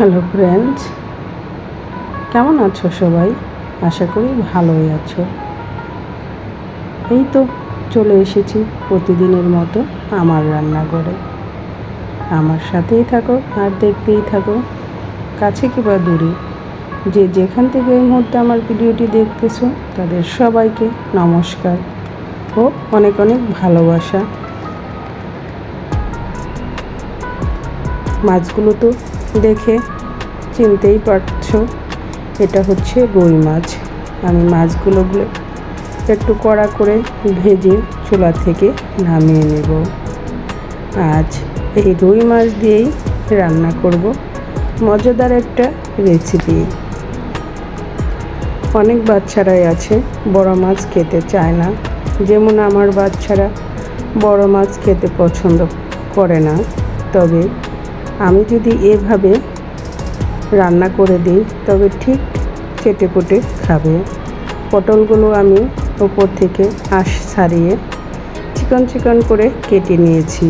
Hello friends, কেমন আছো সবাই? আশা করি ভালোই আছো। এই তো চলে এসেছি প্রতিদিনের মতো আমার রান্নাঘরে। আমার সাথেই থাকো আর দেখতেই থাকো, কাছে কিংবা দূরে যে যেখান থেকে এই মুহূর্তে আমার ভিডিওটি দেখতেছো তাদের সবাইকে নমস্কার ও অনেক অনেক ভালোবাসা। মাছগুলো তো দেখে চিনতেই পারছো, এটা হচ্ছে রুই মাছ। আমি মাছগুলো একটু কড়া করে ভেজে চুলা থেকে নামিয়ে নেব। আজ এই রুই মাছ দিয়েই রান্না করব মজাদার একটা রেসিপি। অনেক বাচ্চারাই আছে বড় মাছ খেতে চায় না, যেমন আমার বাচ্চারা বড় মাছ খেতে পছন্দ করে না। তবে আমি যদি এভাবে রান্না করে দিই তবে ঠিক চেটেপুটে খাবে। পটলগুলো আমি উপর থেকে আঁশ ছাড়িয়ে চিকন চিকন করে কেটে নিয়েছি,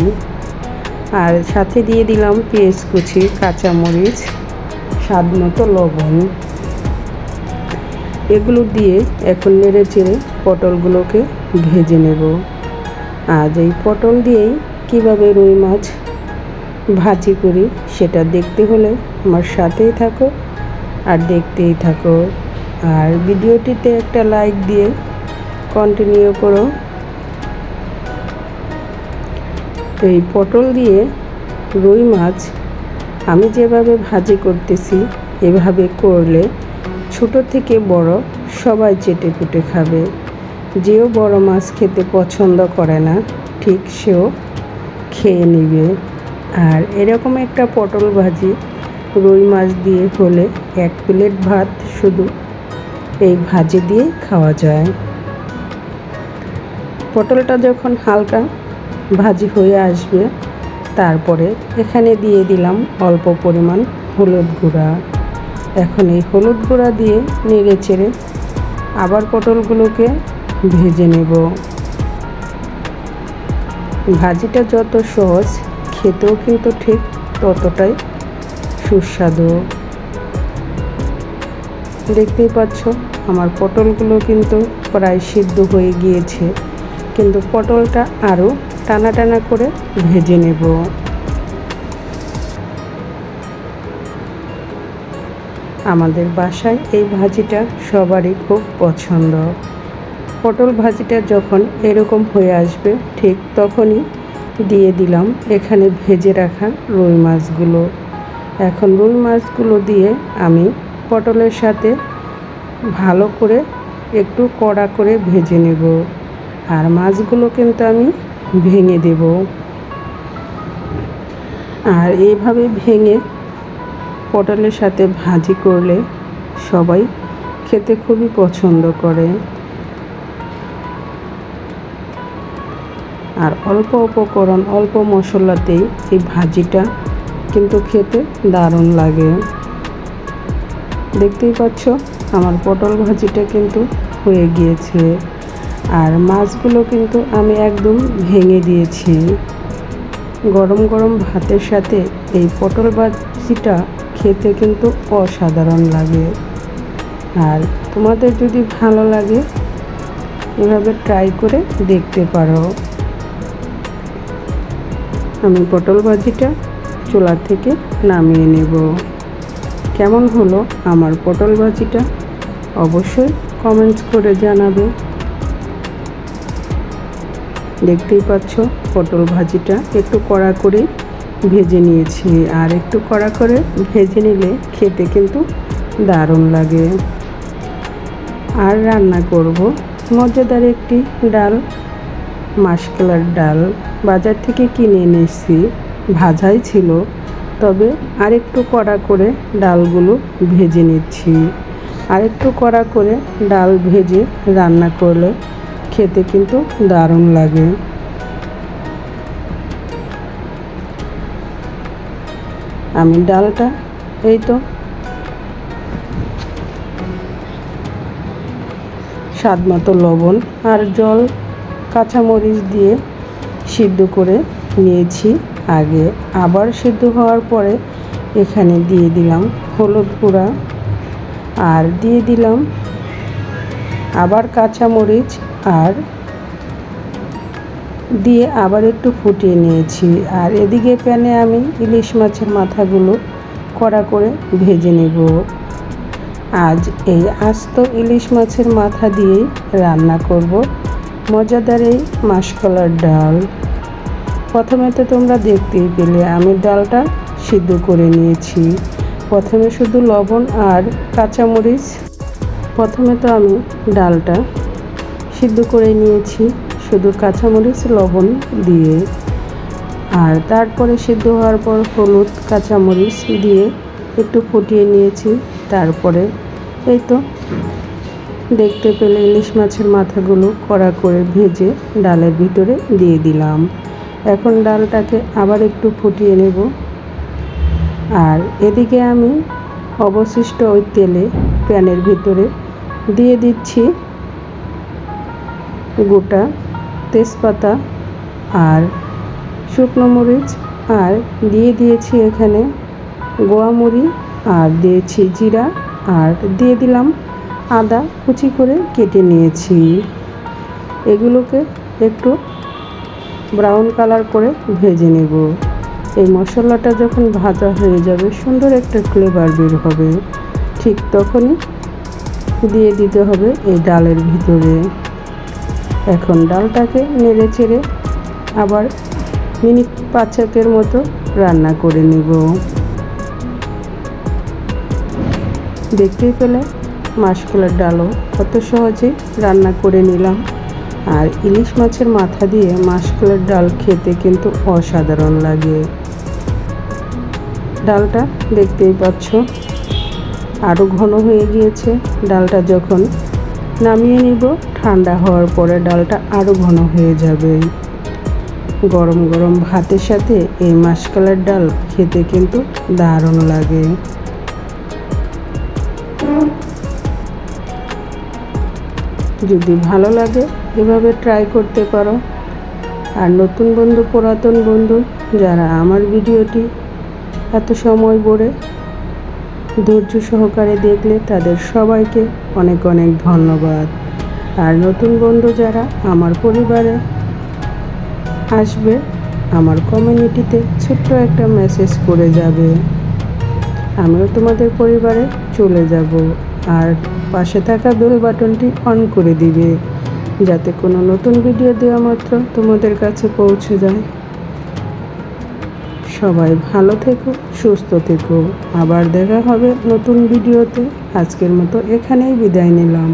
আর সাথে দিয়ে দিলাম পেঁয়াজ কুচি, কাঁচামরিচ, স্বাদ মতো লবণ। এগুলো দিয়ে এখন নেড়ে চেড়ে পটলগুলোকে ভেজে নেব। আজ এই পটল দিয়েই কীভাবে রুই মাছ ভাজি করি সেটা দেখতে হলে আমার সাথেই থাকো আর দেখতেই থাকো। আর ভিডিওটিতে একটা লাইক দিয়ে কন্টিনিউ করো। এই পটল দিয়ে রুই মাছ আমি যেভাবে ভাজি করতেছি এভাবে করলে ছোট থেকে বড় সবাই চেটেপুটে খাবে। যেও বড় মাছ খেতে পছন্দ করে না ঠিক সেও খেয়ে নেবে। আর এরকম একটা পটল ভাজি রুই মাছ দিয়ে হলে এক প্লেট ভাত শুধু এই ভাজি দিয়ে খাওয়া যায়। পটলটা যখন হালকা ভাজি হয়ে আসবে তারপরে এখানে দিয়ে দিলাম অল্প পরিমাণ হলুদ গুঁড়া। এখন এই হলুদ গুঁড়া দিয়ে নেড়ে চেড়ে আবার পটলগুলোকে ভেজে নেব। ভাজিটা যত সহজ খেতেও কিন্তু ঠিক ততটাই সুস্বাদু। দেখতেই পাচ্ছ আমার পটলগুলো কিন্তু প্রায় সিদ্ধ হয়ে গিয়েছে, কিন্তু পটলটা আরও টানা টানা করে ভেজে নেব। আমাদের বাসায় এই ভাজিটা সবারই খুব পছন্দ। পটল ভাজিটা যখন এরকম হয়ে আসবে ঠিক তখনই দিয়ে দিলাম এখানে ভেজে রাখা রুই মাছগুলো। এখন রুই মাছগুলো দিয়ে আমি পটলের সাথে ভালো করে একটু কড়া করে ভেজে নেব। আর মাছগুলো কিন্তু আমি ভেঙে দেব। আর এইভাবে ভেঙে পটলের সাথে ভাজি করলে সবাই খেতে খুবই পছন্দ করে। আর অল্প উপকরণ অল্প মশলাতেই এই ভাজিটা কিন্তু খেতে দারুণ লাগে। দেখতেই পাচ্ছ আমার পটল ভাজিটা কিন্তু হয়ে গিয়েছে। আর মাছগুলো কিন্তু আমি একদম ভেঙে দিয়েছি। গরম গরম ভাতের সাথে এই পটল ভাজিটা খেতে কিন্তু অসাধারণ লাগে। আর তোমাদের যদি ভালো লাগে এভাবে ট্রাই করে দেখতে পারো। আমি পটল ভাজিটা চুলা থেকে নামিয়ে নেব। কেমন হলো আমার পটল ভাজিটা অবশ্যই কমেন্টস করে জানাবে। দেখতেই পাচ্ছ পটল ভাজিটা একটু কড়া করে ভেজে নিয়েছি, আর একটু কড়া করে ভেজে নিলে খেতে কিন্তু দারুণ লাগে। আর রান্না করব মজাদার একটি ডাল, মাসকলাইর ডাল। বাজার থেকে কিনে এনেছি, ভাজাই ছিল, তবে আরেকটু কড়া করে ডালগুলো ভেজে নিচ্ছি। আরেকটু কড়া করে ডাল ভেজে রান্না করলে খেতে কিন্তু দারুণ লাগে। আমি ডালটা এই তো স্বাদ মতো লবণ আর জল, কাঁচামরিচ দিয়ে সিদ্ধ করে নিয়েছি আগে। আবার সিদ্ধ হওয়ার পরে এখানে দিয়ে দিলাম হলুদ গুঁড়া, আর দিয়ে দিলাম আবার কাঁচামরিচ, আর দিয়ে আবার একটু ফুটিয়ে নিয়েছি। আর এদিকে প্যানে আমি ইলিশ মাছের মাথাগুলো কড়া করে ভেজে নেব। আজ এই আস্ত ইলিশ মাছের মাথা দিয়েই রান্না করব মজাদার এই মাসকলাইর ডাল। প্রথমে তো তোমরা দেখতেই পেলে আমি ডালটা সিদ্ধ করে নিয়েছি। প্রথমে শুধু লবণ আর কাঁচামরিচ, প্রথমে তো আমি ডালটা সিদ্ধ করে নিয়েছি শুধু কাঁচামরিচ লবণ দিয়ে, আর তারপরে সিদ্ধ হওয়ার পর হলুদ কাঁচামরিচ দিয়ে একটু ফুটিয়ে নিয়েছি। তারপরে এই তো দেখতে পেলে ইলিশ মাছের মাথাগুলো কড়া করে ভেজে ডালের ভিতরে দিয়ে দিলাম। এখন ডালটাকে আবার একটু ফুটিয়ে নেব। আর এদিকে আমি অবশিষ্ট ওই তেলে প্যানের ভিতরে দিয়ে দিচ্ছি গোটা তেজপাতা আর শুকনো মরিচ, আর দিয়ে দিয়েছি এখানে গোয়ামরি, আর দিয়েছি জিরা, আর দিয়ে দিলাম আদা কুচি করে কেটে নিয়েছি। এগুলোকে একটু ব্রাউন কালার করে ভেজে নেব। এই মশলাটা যখন ভাজা হয়ে যাবে সুন্দর একটা ফ্লেভার বের হবে, ঠিক তখনই দিয়ে দিতে হবে এই ডালের ভিতরে। এখন ডালটাকে নেড়ে চেড়ে আবার মিনিট 5-6 মতো রান্না করে নেব। দেখতেই পেলে মাসকলাইর ডালও কত সহজে রান্না করে নিলাম। আর ইলিশ মাছের মাথা দিয়ে মাসকলাইর ডাল খেতে কিন্তু অসাধারণ লাগে। ডালটা দেখতেই পাচ্ছ আরও ঘন হয়ে গিয়েছে। ডালটা যখন নামিয়ে নিব ঠান্ডা হওয়ার পরে ডালটা আরও ঘন হয়ে যাবে। গরম গরম ভাতের সাথে এই মাসকলাইর ডাল খেতে কিন্তু দারুণ লাগে। যদি ভালো লাগে এভাবে ট্রাই করতে পারো। আর নতুন বন্ধু পুরাতন বন্ধু যারা আমার ভিডিওটি এত সময় ভরে ধৈর্য সহকারে দেখলে তাদের সবাইকে অনেক অনেক ধন্যবাদ। আর নতুন বন্ধু যারা আমার পরিবারে আসবে, আমার কমিউনিটিতে ছোট্ট একটা মেসেজ করে যাবে, আমিও তোমাদের পরিবারে চলে যাব। আর পাশে থাকা বেল বাটনটি অন করে দিবে, যাতে কোনো নতুন ভিডিও দেওয়া মাত্র তোমাদের কাছে পৌঁছে যায়। সবাই ভালো থেকো, সুস্থ থেকো। আবার দেখা হবে নতুন ভিডিওতে। আজকের মতো এখানেই বিদায় নিলাম।